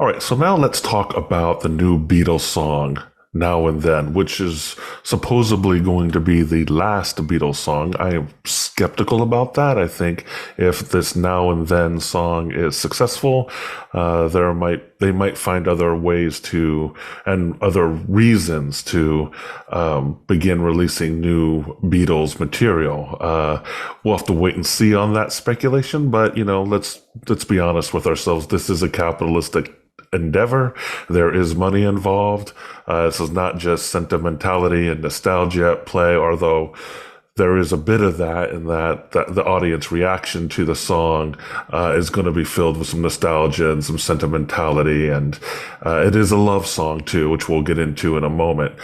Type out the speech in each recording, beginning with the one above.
All right, so now let's talk about the new Beatles song, Now and Then, which is supposedly going to be the last Beatles song. I am skeptical about that. I think if this Now and Then song is successful, they might find other ways to and other reasons to begin releasing new Beatles material. We'll have to wait and see on that speculation, but let's be honest with ourselves. This is a capitalistic endeavor. There is money involved. This is not just sentimentality and nostalgia at play, although there is a bit of that in that the audience reaction to the song is going to be filled with some nostalgia and some sentimentality. And it is a love song too, which we'll get into in a moment.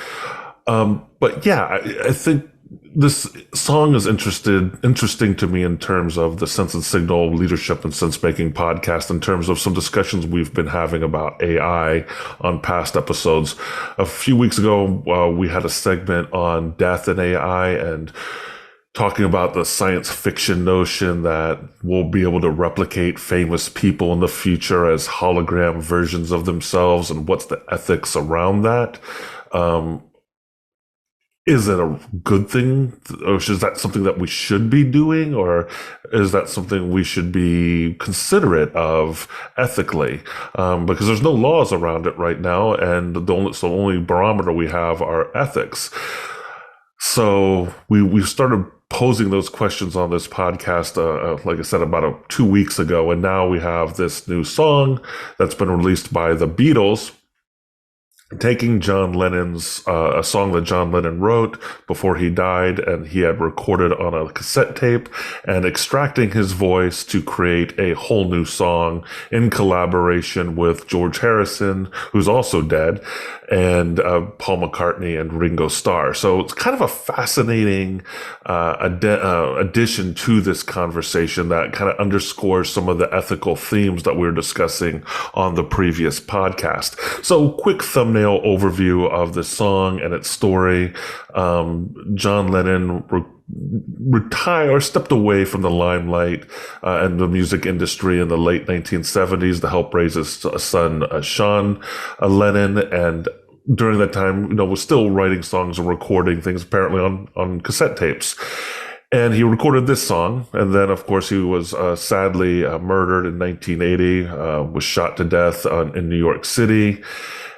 But yeah, I think this song is interesting to me in terms of the Sense and Signal Leadership and Sense Making podcast, in terms of some discussions we've been having about AI on past episodes. A few weeks ago, we had a segment on death and AI and talking about the science fiction notion that we'll be able to replicate famous people in the future as hologram versions of themselves, and what's the ethics around that. Is it a good thing, or is that something that we should be doing, or is that something we should be considerate of ethically? Because there's no laws around it right now, and the only barometer we have are ethics. So we started posing those questions on this podcast, like I said, about 2 weeks ago, and now we have this new song that's been released by the Beatles, taking John Lennon's a song that John Lennon wrote before he died, and he had recorded on a cassette tape, and extracting his voice to create a whole new song in collaboration with George Harrison, who's also dead, and Paul McCartney and Ringo Starr. So it's kind of a fascinating addition to this conversation that kind of underscores some of the ethical themes that we were discussing on the previous podcast. So quick thumbnail overview of the song and its story. John Lennon stepped away from the limelight and the music industry in the late 1970s to help raise his son, Sean Lennon, and during that time, was still writing songs and recording things apparently on cassette tapes. And he recorded this song, and then, of course, he was sadly murdered in 1980, was shot to death in New York City.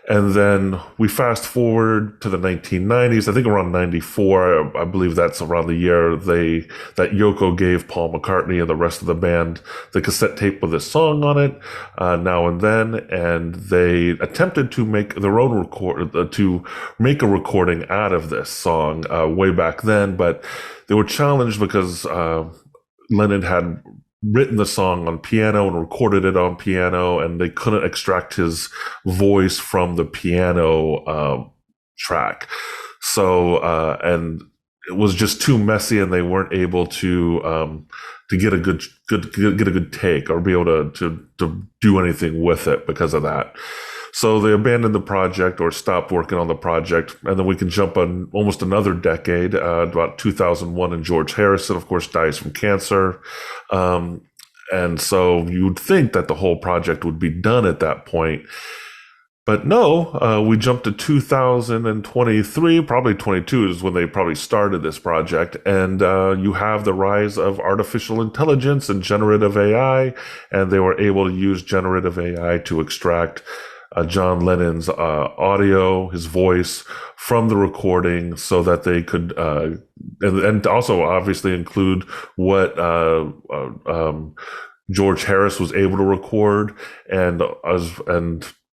And then we fast forward to the 1990s, I think around 94, I believe that's around the year that Yoko gave Paul McCartney and the rest of the band the cassette tape with this song on it, Now and Then, and they attempted to make their own to make a recording out of this song way back then, but they were challenged because Lennon had written the song on piano and recorded it on piano, and they couldn't extract his voice from the piano track. So and it was just too messy, and they weren't able to get a good take or be able to do anything with it because of that. So they abandoned the project or stopped working on the project. And then we can jump on almost another decade, about 2001, and George Harrison, of course, dies from cancer. And so you would think that the whole project would be done at that point. But no, we jumped to 2023, probably 22 is when they probably started this project. And you have the rise of artificial intelligence and generative AI, and they were able to use generative AI to extract John Lennon's audio, his voice from the recording, so that they could, and also obviously include what George Harris was able to record, and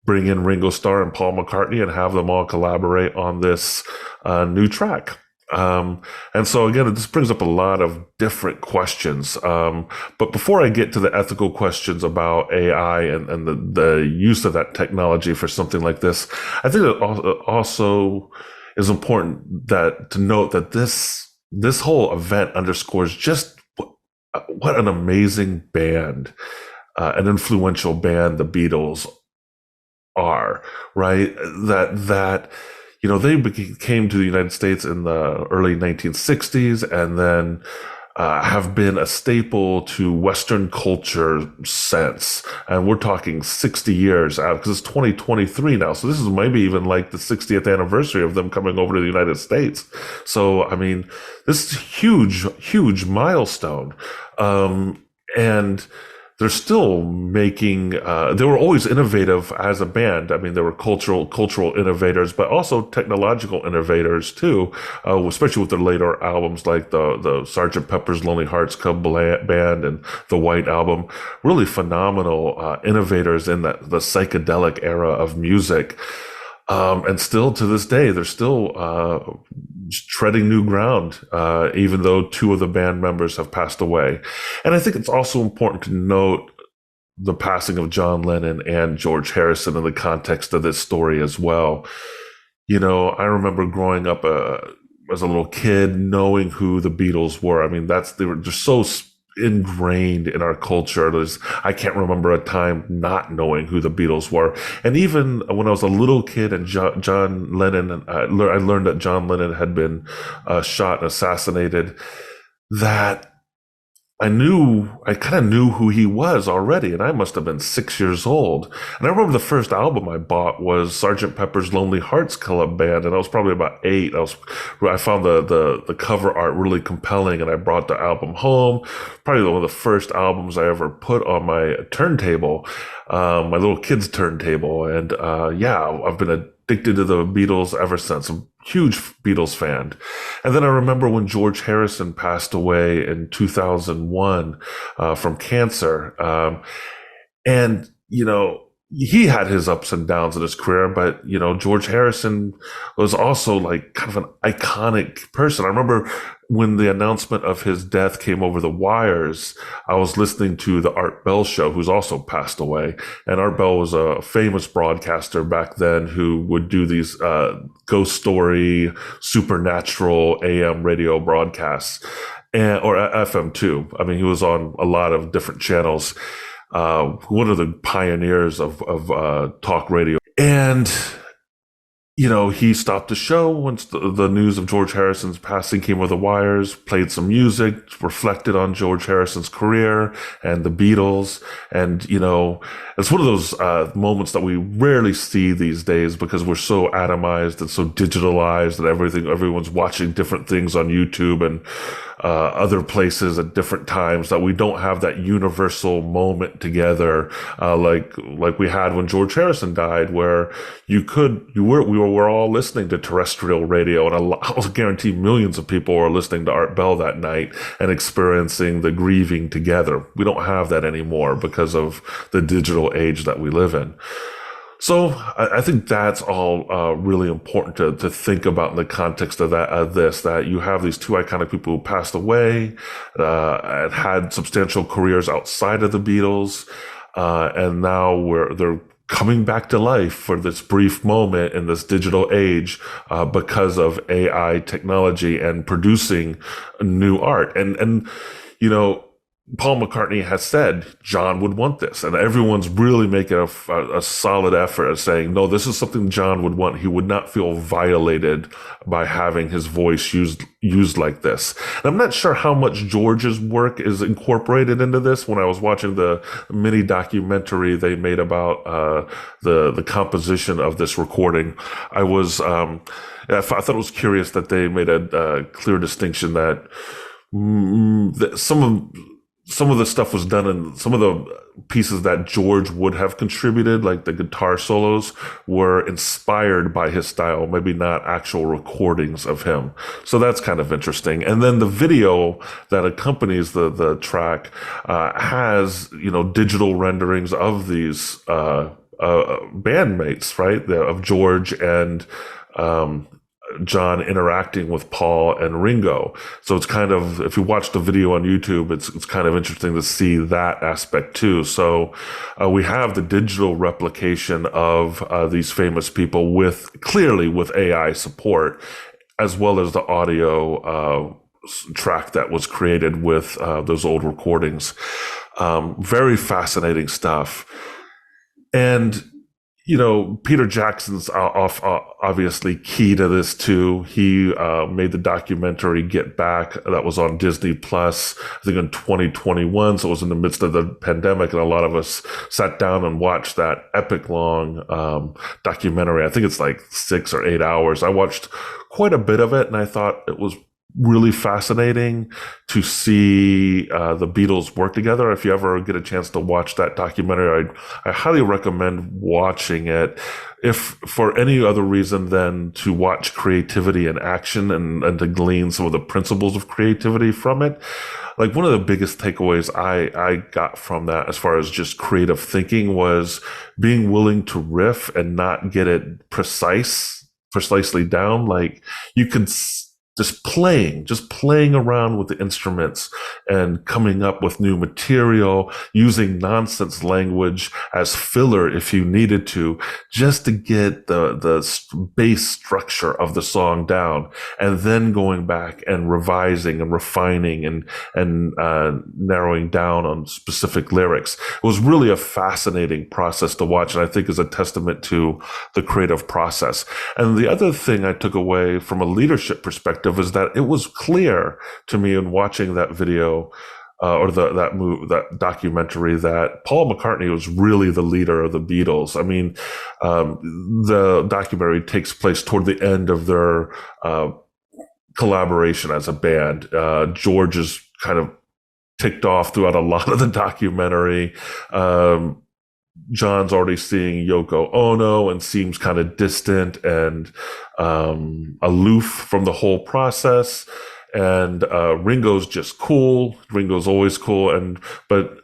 bring in Ringo Starr and Paul McCartney and have them all collaborate on this new track. And so again, this brings up a lot of different questions. But before I get to the ethical questions about AI and the use of that technology for something like this, I think it also is important to note that this whole event underscores just what an amazing band, an influential band the Beatles are, right? That they came to the United States in the early 1960s, and then have been a staple to Western culture since. And we're talking 60 years out because it's 2023 now. So this is maybe even like the 60th anniversary of them coming over to the United States. So, I mean, this is huge, huge milestone. And they're still making, they were always innovative as a band. I mean, they were cultural innovators, but also technological innovators too, especially with their later albums like the Sgt. Pepper's Lonely Hearts Club Band and the White Album. Really phenomenal, innovators in the psychedelic era of music. And still to this day, they're still treading new ground, even though two of the band members have passed away. And I think it's also important to note the passing of John Lennon and George Harrison in the context of this story as well. You know, I remember growing up as a little kid, knowing who the Beatles were. I mean, they were just so ingrained in our culture. I can't remember a time not knowing who the Beatles were. And even when I was a little kid and John Lennon, I learned that John Lennon had been shot and assassinated, that I kind of knew who he was already, and I must have been 6 years old. And I remember the first album I bought was Sgt. Pepper's Lonely Hearts Club Band, and I was probably about 8. I found the cover art really compelling, and I brought the album home. Probably one of the first albums I ever put on my turntable, my little kid's turntable. And yeah, I've been addicted to the Beatles ever since. I'm a huge Beatles fan. And then I remember when George Harrison passed away in 2001 from cancer. And, you know, he had his ups and downs in his career, but, you know, George Harrison was also like kind of an iconic person. I remember when the announcement of his death came over the wires, I was listening to the Art Bell show, who's also passed away. And Art Bell was a famous broadcaster back then who would do these ghost story, supernatural AM radio broadcasts, or FM too. I mean, he was on a lot of different channels. One of the pioneers of talk radio. And, you know, he stopped the show once the news of George Harrison's passing came over the wires, played some music, reflected on George Harrison's career and the Beatles. And, you know, it's one of those moments that we rarely see these days because we're so atomized and so digitalized and everyone's watching different things on YouTube and other places at different times, that we don't have that universal moment together, like we had when George Harrison died, where we were all listening to terrestrial radio, and I guarantee millions of people were listening to Art Bell that night and experiencing the grieving together. We don't have that anymore because of the digital age that we live in. So I think that's all really important to think about in the context of that you have these two iconic people who passed away, and had substantial careers outside of the Beatles, and now they're coming back to life for this brief moment in this digital age, because of AI technology and producing new art. And you know, Paul McCartney has said John would want this, and everyone's really making a solid effort at saying, no, this is something John would want. He would not feel violated by having his voice used like this. And I'm not sure how much George's work is incorporated into this. When I was watching the mini documentary they made about the composition of this recording, I thought it was curious that they made a clear distinction that some of the stuff was done, and some of the pieces that George would have contributed, like the guitar solos, were inspired by his style, maybe not actual recordings of him. So that's kind of interesting. And then the video that accompanies the track has, you know, digital renderings of these bandmates, right? Of George and John interacting with Paul and Ringo. So it's kind of, if you watch the video on YouTube, it's kind of interesting to see that aspect too. So we have the digital replication of these famous people clearly with AI support, as well as the audio track that was created with those old recordings. Very fascinating stuff. And Peter Jackson's obviously key to this too. He made the documentary Get Back that was on Disney Plus, I think in 2021. So it was in the midst of the pandemic, and a lot of us sat down and watched that epic long documentary. I think it's like 6 or 8 hours. I watched quite a bit of it, and I thought it was really fascinating to see the Beatles work together. If you ever get a chance to watch that documentary, I highly recommend watching it. If for any other reason than to watch creativity in action and to glean some of the principles of creativity from it. Like one of the biggest takeaways I got from that as far as just creative thinking was being willing to riff and not get it precisely down. Like you could just playing around with the instruments and coming up with new material, using nonsense language as filler if you needed to, just to get the base structure of the song down, and then going back and revising and refining and narrowing down on specific lyrics. It was really a fascinating process to watch, and I think is a testament to the creative process. And the other thing I took away from a leadership perspective is that it was clear to me in watching that video or that documentary that Paul McCartney was really the leader of the Beatles. I mean, the documentary takes place toward the end of their collaboration as a band. George is kind of ticked off throughout a lot of the documentary. John's already seeing Yoko Ono and seems kind of distant and aloof from the whole process. And Ringo's just cool. Ringo's always cool. But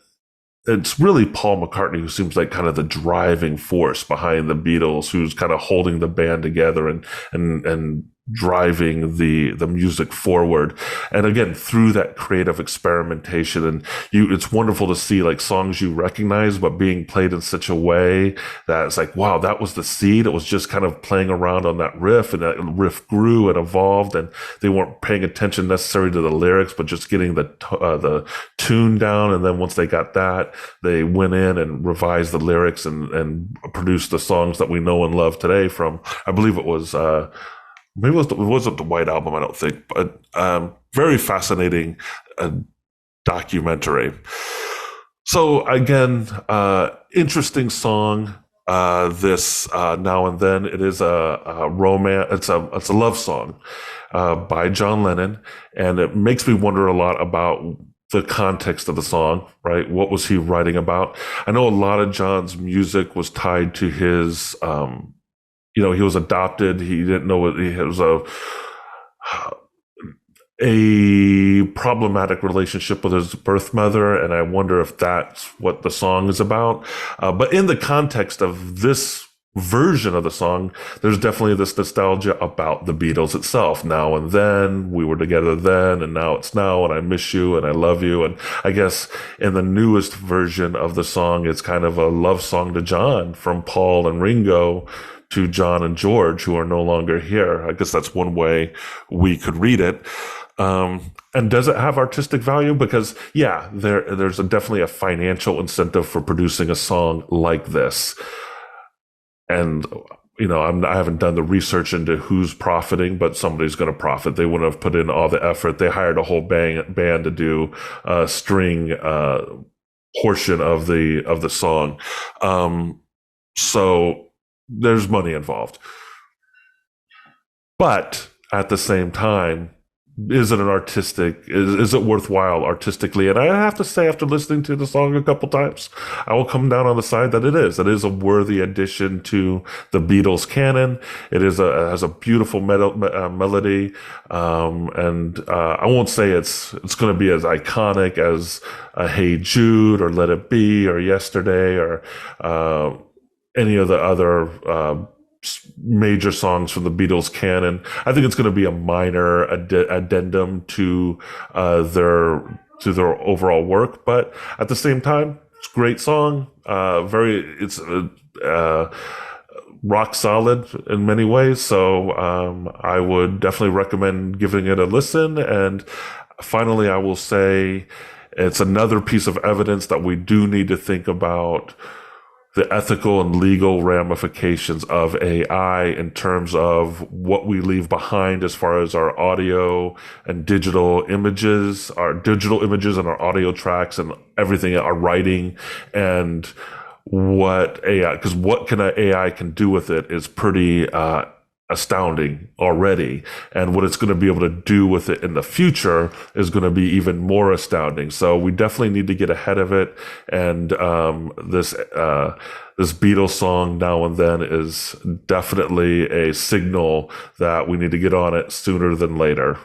it's really Paul McCartney who seems like kind of the driving force behind the Beatles, who's kind of holding the band together and driving the music forward. And again, through that creative experimentation, and it's wonderful to see like songs you recognize, but being played in such a way that it's like, wow, that was the seed. It was just kind of playing around on that riff, and that riff grew and evolved, and they weren't paying attention necessarily to the lyrics, but just getting the tune down. And then once they got that, they went in and revised the lyrics and produced the songs that we know and love today from, I believe it was, maybe it wasn't the White Album, I don't think, but very fascinating documentary. So again, interesting song. This Now and Then. It is a romance. It's a love song by John Lennon, and it makes me wonder a lot about the context of the song, right? What was he writing about? I know a lot of John's music was tied to his he was adopted. He didn't know what he was a problematic relationship with his birth mother. And I wonder if that's what the song is about. But in the context of this version of the song, there's definitely this nostalgia about the Beatles itself. Now and then, we were together then, and now it's now, and I miss you, and I love you. And I guess in the newest version of the song, it's kind of a love song to John, from Paul and Ringo to John and George, who are no longer here. I guess that's one way we could read it. And does it have artistic value? Because yeah, there's definitely a financial incentive for producing a song like this. And I haven't done the research into who's profiting, but somebody's going to profit. They wouldn't have put in all the effort. They hired a whole band to do a string portion of the song. So there's money involved. But at the same time, is it worthwhile artistically? And I have to say, after listening to the song a couple times, I will come down on the side that it is a worthy addition to the Beatles canon. It has a beautiful melody. And I won't say it's going to be as iconic as Hey Jude or Let It Be or Yesterday or any of the other major songs from the Beatles canon. I think it's going to be a minor addendum to their overall work, but at the same time, it's a great song. It's rock solid in many ways. So I would definitely recommend giving it a listen. And finally, I will say it's another piece of evidence that we do need to think about the ethical and legal ramifications of AI in terms of what we leave behind as far as our audio and our digital images and our audio tracks and everything, our writing, and what AI, because what can AI can do with it is pretty astounding already, and what it's going to be able to do with it in the future is going to be even more astounding. So we definitely need to get ahead of it, and this Beatles song Now and Then is definitely a signal that we need to get on it sooner than later.